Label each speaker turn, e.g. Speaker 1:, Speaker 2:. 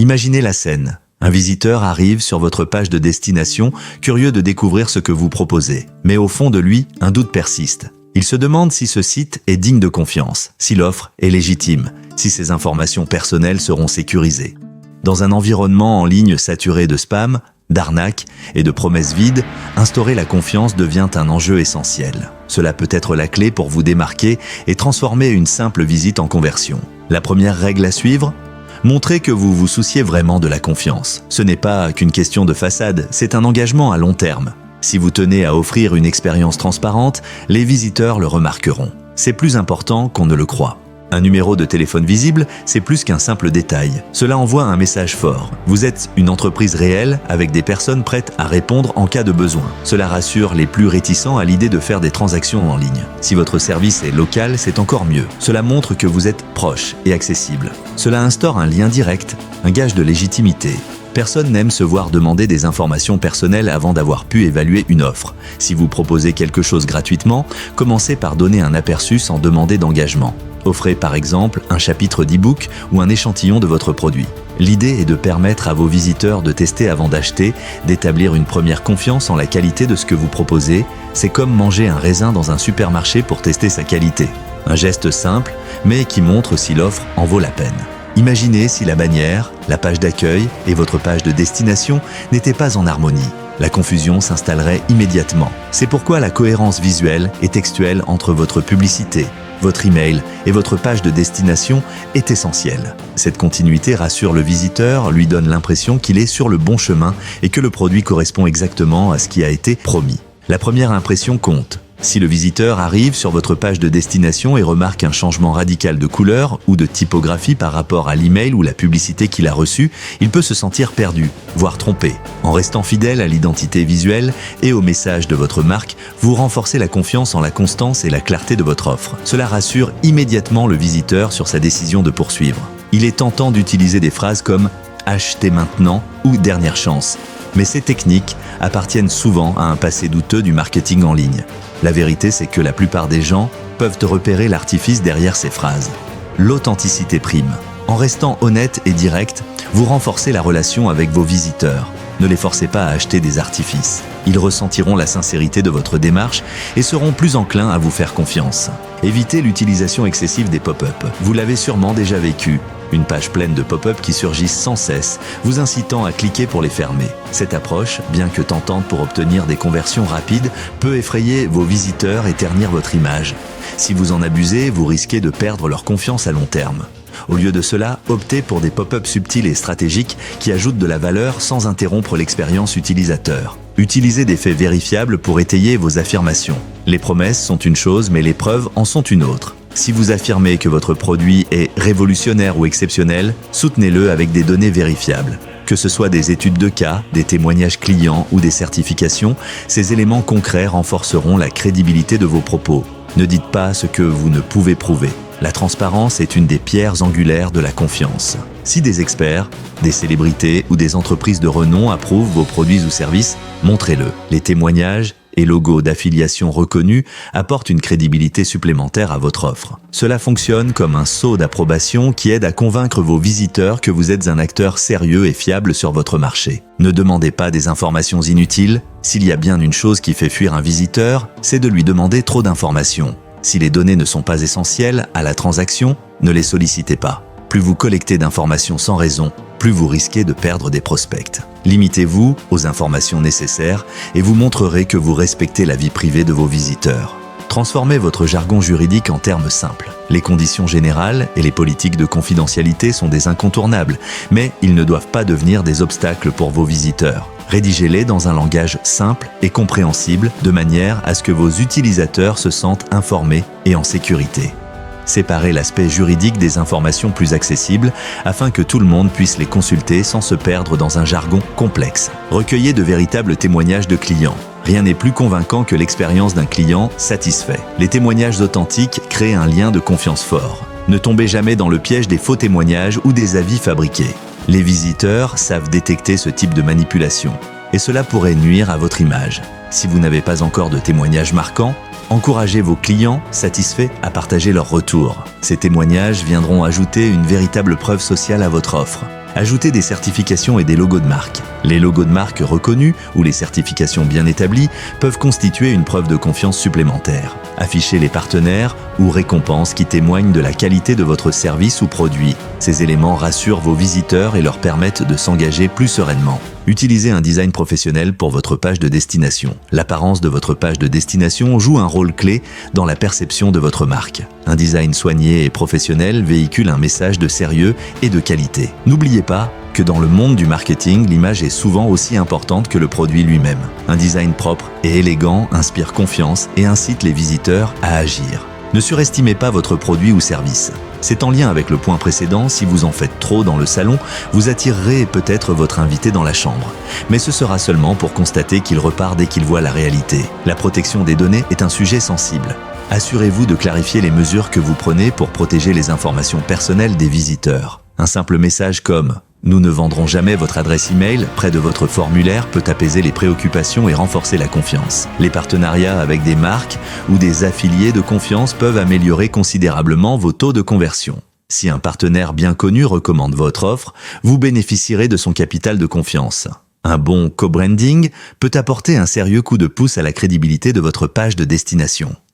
Speaker 1: Imaginez la scène. Un visiteur arrive sur votre page de destination, curieux de découvrir ce que vous proposez. Mais au fond de lui, un doute persiste. Il se demande si ce site est digne de confiance, si l'offre est légitime, si ses informations personnelles seront sécurisées. Dans un environnement en ligne saturé de spam, d'arnaques et de promesses vides, instaurer la confiance devient un enjeu essentiel. Cela peut être la clé pour vous démarquer et transformer une simple visite en conversion. La première règle à suivre ? Montrez que vous vous souciez vraiment de la confiance. Ce n'est pas qu'une question de façade, c'est un engagement à long terme. Si vous tenez à offrir une expérience transparente, les visiteurs le remarqueront. C'est plus important qu'on ne le croit. Un numéro de téléphone visible, c'est plus qu'un simple détail. Cela envoie un message fort. Vous êtes une entreprise réelle avec des personnes prêtes à répondre en cas de besoin. Cela rassure les plus réticents à l'idée de faire des transactions en ligne. Si votre service est local, c'est encore mieux. Cela montre que vous êtes proche et accessible. Cela instaure un lien direct, un gage de légitimité. Personne n'aime se voir demander des informations personnelles avant d'avoir pu évaluer une offre. Si vous proposez quelque chose gratuitement, commencez par donner un aperçu sans demander d'engagement. Offrez par exemple un chapitre d'e-book ou un échantillon de votre produit. L'idée est de permettre à vos visiteurs de tester avant d'acheter, d'établir une première confiance en la qualité de ce que vous proposez. C'est comme manger un raisin dans un supermarché pour tester sa qualité. Un geste simple, mais qui montre si l'offre en vaut la peine. Imaginez si la bannière, la page d'accueil et votre page de destination n'étaient pas en harmonie. La confusion s'installerait immédiatement. C'est pourquoi la cohérence visuelle et textuelle entre votre publicité, votre email et votre page de destination est essentielle. Cette continuité rassure le visiteur, lui donne l'impression qu'il est sur le bon chemin et que le produit correspond exactement à ce qui a été promis. La première impression compte. Si le visiteur arrive sur votre page de destination et remarque un changement radical de couleur ou de typographie par rapport à l'email ou la publicité qu'il a reçue, il peut se sentir perdu, voire trompé. En restant fidèle à l'identité visuelle et au message de votre marque, vous renforcez la confiance en la constance et la clarté de votre offre. Cela rassure immédiatement le visiteur sur sa décision de poursuivre. Il est tentant d'utiliser des phrases comme « achetez maintenant » ou « dernière chance ». Mais ces techniques appartiennent souvent à un passé douteux du marketing en ligne. La vérité, c'est que la plupart des gens peuvent repérer l'artifice derrière ces phrases. L'authenticité prime. En restant honnête et direct, vous renforcez la relation avec vos visiteurs. Ne les forcez pas à acheter des artifices. Ils ressentiront la sincérité de votre démarche et seront plus enclins à vous faire confiance. Évitez l'utilisation excessive des pop-up. Vous l'avez sûrement déjà vécu. Une page pleine de pop-up qui surgissent sans cesse, vous incitant à cliquer pour les fermer. Cette approche, bien que tentante pour obtenir des conversions rapides, peut effrayer vos visiteurs et ternir votre image. Si vous en abusez, vous risquez de perdre leur confiance à long terme. Au lieu de cela, optez pour des pop-up subtils et stratégiques qui ajoutent de la valeur sans interrompre l'expérience utilisateur. Utilisez des faits vérifiables pour étayer vos affirmations. Les promesses sont une chose, mais les preuves en sont une autre. Si vous affirmez que votre produit est révolutionnaire ou exceptionnel, soutenez-le avec des données vérifiables. Que ce soit des études de cas, des témoignages clients ou des certifications, ces éléments concrets renforceront la crédibilité de vos propos. Ne dites pas ce que vous ne pouvez prouver. La transparence est une des pierres angulaires de la confiance. Si des experts, des célébrités ou des entreprises de renom approuvent vos produits ou services, montrez-le. Les témoignages et logos d'affiliation reconnus apportent une crédibilité supplémentaire à votre offre. Cela fonctionne comme un sceau d'approbation qui aide à convaincre vos visiteurs que vous êtes un acteur sérieux et fiable sur votre marché. Ne demandez pas des informations inutiles. S'il y a bien une chose qui fait fuir un visiteur, c'est de lui demander trop d'informations. Si les données ne sont pas essentielles à la transaction, ne les sollicitez pas. Plus vous collectez d'informations sans raison, plus vous risquez de perdre des prospects. Limitez-vous aux informations nécessaires et vous montrerez que vous respectez la vie privée de vos visiteurs. Transformez votre jargon juridique en termes simples. Les conditions générales et les politiques de confidentialité sont des incontournables, mais ils ne doivent pas devenir des obstacles pour vos visiteurs. Rédigez-les dans un langage simple et compréhensible, de manière à ce que vos utilisateurs se sentent informés et en sécurité. Séparez l'aspect juridique des informations plus accessibles afin que tout le monde puisse les consulter sans se perdre dans un jargon complexe. Recueillez de véritables témoignages de clients. Rien n'est plus convaincant que l'expérience d'un client satisfait. Les témoignages authentiques créent un lien de confiance fort. Ne tombez jamais dans le piège des faux témoignages ou des avis fabriqués. Les visiteurs savent détecter ce type de manipulation et cela pourrait nuire à votre image. Si vous n'avez pas encore de témoignages marquants, encouragez vos clients satisfaits à partager leurs retours. Ces témoignages viendront ajouter une véritable preuve sociale à votre offre. Ajoutez des certifications et des logos de marque. Les logos de marque reconnus ou les certifications bien établies peuvent constituer une preuve de confiance supplémentaire. Affichez les partenaires ou récompenses qui témoignent de la qualité de votre service ou produit. Ces éléments rassurent vos visiteurs et leur permettent de s'engager plus sereinement. Utilisez un design professionnel pour votre page de destination. L'apparence de votre page de destination joue un rôle clé dans la perception de votre marque. Un design soigné et professionnel véhicule un message de sérieux et de qualité. N'oubliez pas que dans le monde du marketing, l'image est souvent aussi importante que le produit lui-même. Un design propre et élégant inspire confiance et incite les visiteurs à agir. Ne surestimez pas votre produit ou service. C'est en lien avec le point précédent, si vous en faites trop dans le salon, vous attirerez peut-être votre invité dans la chambre. Mais ce sera seulement pour constater qu'il repart dès qu'il voit la réalité. La protection des données est un sujet sensible. Assurez-vous de clarifier les mesures que vous prenez pour protéger les informations personnelles des visiteurs. Un simple message comme « Nous ne vendrons jamais votre adresse email » près de votre formulaire peut apaiser les préoccupations et renforcer la confiance. Les partenariats avec des marques ou des affiliés de confiance peuvent améliorer considérablement vos taux de conversion. Si un partenaire bien connu recommande votre offre, vous bénéficierez de son capital de confiance. Un bon co-branding peut apporter un sérieux coup de pouce à la crédibilité de votre page de destination.